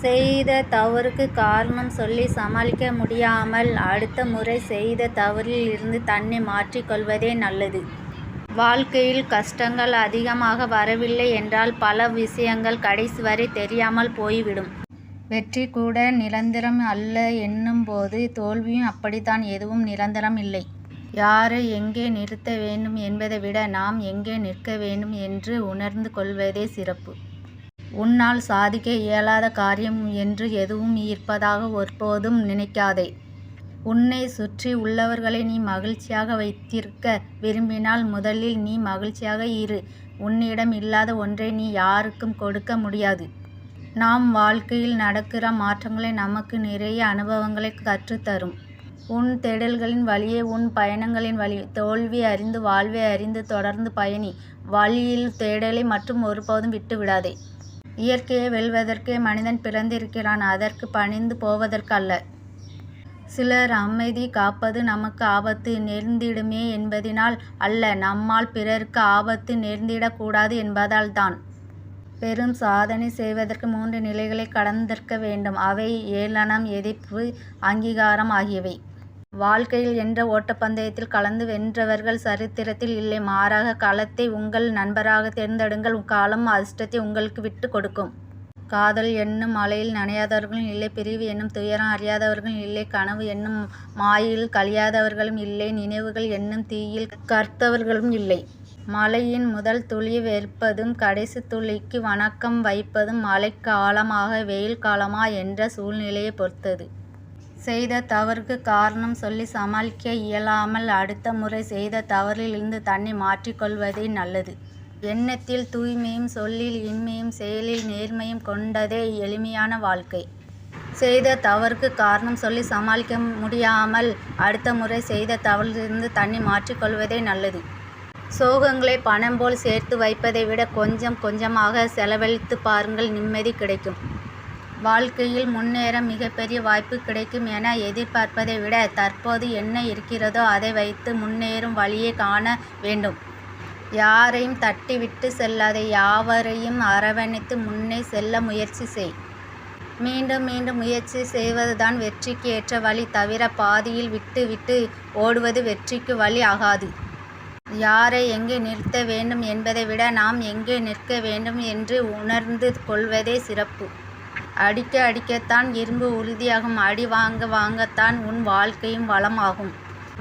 செய்த தவறுக்கு காரணம் சொல்லி சமாளிக்க முடியாமல் அடுத்த முறை செய்த தவறில் இருந்து தன்னை மாற்றிக் கொள்வதே நல்லது. வாழ்க்கையில் கஷ்டங்கள் அதிகமாக வரவில்லை என்றால் பல விஷயங்கள் கடைசி வரை தெரியாமல் போய்விடும். வெற்றி கூட நிரந்தரம் அல்ல என்னும்போது தோல்வியும் அப்படித்தான். எதுவும் நிரந்தரம் இல்லை. யாரை எங்கே நிறுத்த வேண்டும் என்பதை விட நாம் எங்கே நிற்க வேண்டும் என்று உணர்ந்து கொள்வதே சிறப்பு. உன்னால் சாதிக்க இயலாத காரியம் என்று எதுவும் இருப்பதாக ஒருபோதும் நினைக்காதே. உன்னை சுற்றி உள்ளவர்களை நீ மகிழ்ச்சியாக வைத்திருக்க விரும்பினால் முதலில் நீ மகிழ்ச்சியாக இரு. உன்னிடம் இல்லாத ஒன்றை நீ யாருக்கும் கொடுக்க முடியாது. நாம் வாழ்க்கையில் நடக்கிற மாற்றங்களை நமக்கு நிறைய அனுபவங்களை கற்றுத்தரும். உன் தேடல்களின் வழியே உன் பயணங்களின் வழி. தோல்வி அறிந்து வாழ்வை அறிந்து தொடர்ந்து பயணி. வழியில் தேடலை மற்றும் ஒருபோதும் விட்டு விடாதே. இயற்கையை வெல்வதற்கே மனிதன் பிறந்திருக்கிறான், அதற்கு பணிந்து போவதற்கு அல்ல. சிலர் அமைதி காப்பது நமக்கு ஆபத்து நேர்ந்திடுமே என்பதினால் அல்ல, நம்மால் பிறருக்கு ஆபத்து நேர்ந்திடக்கூடாது என்பதால் தான். பெரும் சாதனை செய்வதற்கு 3 நிலைகளை கடந்திருக்க வேண்டும். அவை ஏளனம், எதிர்ப்பு, அங்கீகாரம் ஆகியவை. வாழ்க்கையில் என்ற ஓட்டப்பந்தயத்தில் கலந்து வென்றவர்கள் சரித்திரத்தில் இல்லை. மாறாக களத்தை உங்கள் நண்பராக தேர்ந்தெடுங்கள். காலம் அதிர்ஷ்டத்தை உங்களுக்கு விட்டு கொடுக்கும். காதல் என்னும் மழையில் நனையாதவர்களும் இல்லை. பிரிவு என்னும் துயரம் அறியாதவர்களும் இல்லை. கனவு என்னும் மாயில் கழியாதவர்களும் இல்லை. நினைவுகள் என்னும் தீயில் கர்த்தவர்களும் இல்லை. மழையின் முதல் துளி வெறுப்பதும் கடைசி துளிக்கு வணக்கம் வைப்பதும் மழை காலமாக வெயில் காலமா என்ற சூழ்நிலையை பொறுத்தது. செய்த தவறுக்கு காரணம் சொல்லி சமாளிக்க இயலாமல் அடுத்த முறை செய்த தவறில் இருந்து தன்னை மாற்றிக்கொள்வதே நல்லது. எண்ணத்தில் தூய்மையும் சொல்லில் இன்மையும் செயலில் நேர்மையும் கொண்டதே எளிமையான வாழ்க்கை. செய்த தவறுக்கு காரணம் சொல்லி சமாளிக்க முடியாமல் அடுத்த முறை செய்த தவறிலிருந்து தன்னை மாற்றிக்கொள்வதே நல்லது. சோகங்களை பணம் போல் சேர்த்து வைப்பதை விட கொஞ்சம் கொஞ்சமாக செலவழித்து பாருங்கள், நிம்மதி கிடைக்கும். வாழ்க்கையில் முன்னேற மிகப்பெரிய வாய்ப்பு கிடைக்கும் என எதிர்பார்ப்பதை விட தற்போது என்ன இருக்கிறதோ அதை வைத்து முன்னேறும் வழியை காண வேண்டும். யாரையும் தட்டிவிட்டு செல்லாதே. யாவரையும் அரவணைத்து முன்னே செல்ல முயற்சி செய். மீண்டும் மீண்டும் முயற்சி செய்வதுதான் வெற்றிக்கு ஏற்ற வழி தவிர பாதியில் விட்டு விட்டு ஓடுவது வெற்றிக்கு வழி ஆகாது. யாரை எங்கே நிறுத்த வேண்டும் என்பதை விட நாம் எங்கே நிற்க வேண்டும் என்று உணர்ந்து கொள்வதே சிறப்பு. அடிக்க அடிக்கத்தான் இரும்பு உறுதியாகும். அடி வாங்க வாங்கத்தான் உன் வாழ்க்கையும் வளமாகும்.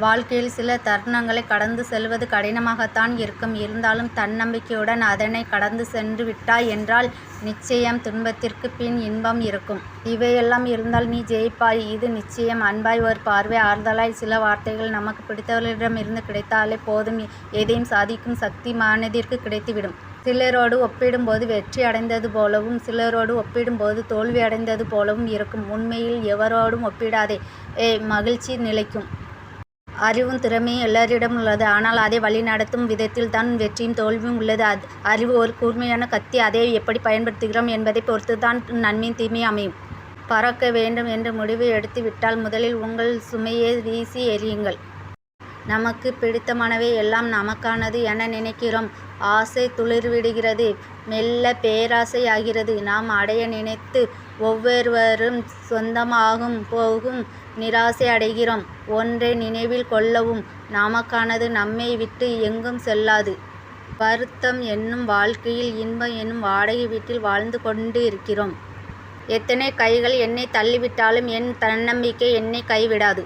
வாழ்க்கையில் சில தருணங்களை கடந்து செல்வது கடினமாகத்தான் இருக்கும். இருந்தாலும் தன்னம்பிக்கையுடன் அதனை கடந்து சென்று விட்டாய் என்றால் நிச்சயம் துன்பத்திற்கு பின் இன்பம் இருக்கும். இவையெல்லாம் இருந்தால் நீ ஜெயிப்பாய், இது நிச்சயம். அன்பாய் ஒரு பார்வை, ஆறுதலாய் சில வார்த்தைகள் நமக்கு பிடித்தவர்களிடமிருந்து கிடைத்தாலே போதும். எதையும் சாதிக்கும் சக்தி மனதிற்கு கிடைத்துவிடும். சிலரோடு ஒப்பிடும்போது வெற்றி அடைந்தது போலவும் சிலரோடு ஒப்பிடும்போது தோல்வி அடைந்தது போலவும் இருக்கும். உண்மையில் எவரோடும் ஒப்பிடாதே, மகிழ்ச்சி நிலைக்கும். அறிவும் திறமையும் எல்லோரிடம் உள்ளது. ஆனால் அதை வழிநடத்தும் விதத்தில் தான் வெற்றியும் தோல்வியும் உள்ளது. அறிவு ஒரு கூர்மையான கத்தி. அதை எப்படி பயன்படுத்துகிறோம் என்பதை பொறுத்து தான் நன்மையும் தீமையும் அமையும். பறக்க வேண்டும் என்று முடிவு எடுத்து விட்டால் முதலில் உங்கள் சுமையை வீசி எறியுங்கள். நமக்கு பிடித்தமானவை எல்லாம் நமக்கானது என நினைக்கிறோம். ஆசை துளிர்விடுகிறது, மெல்ல பேராசை ஆகிறது. நாம் அடைய நினைத்து ஒவ்வொருவரும் சொந்தமாகும் போகும் நிராசை அடைகிறோம். ஒன்றை நினைவில் கொள்ளவும், நமக்கானது நம்மை விட்டு எங்கும் செல்லாது. வருத்தம் என்னும் வாழ்க்கையில் இன்பம் என்னும் வாடகை வீட்டில் வாழ்ந்து கொண்டு இருக்கிறோம். எத்தனை கைகள் என்னை தள்ளிவிட்டாலும் என் தன்னம்பிக்கை என்னை கைவிடாது.